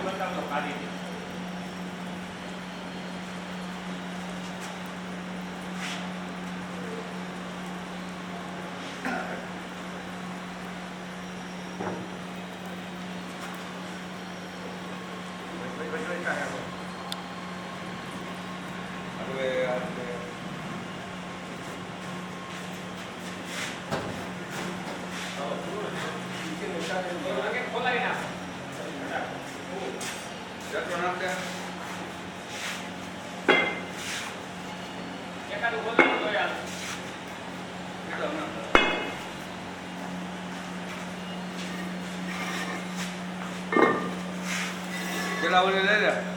બતાવતો કાઢી દે. ખોલાવી નાખ. એકાદું ખોલાવું તો યાર. પેલા ઓલી લઈ લે.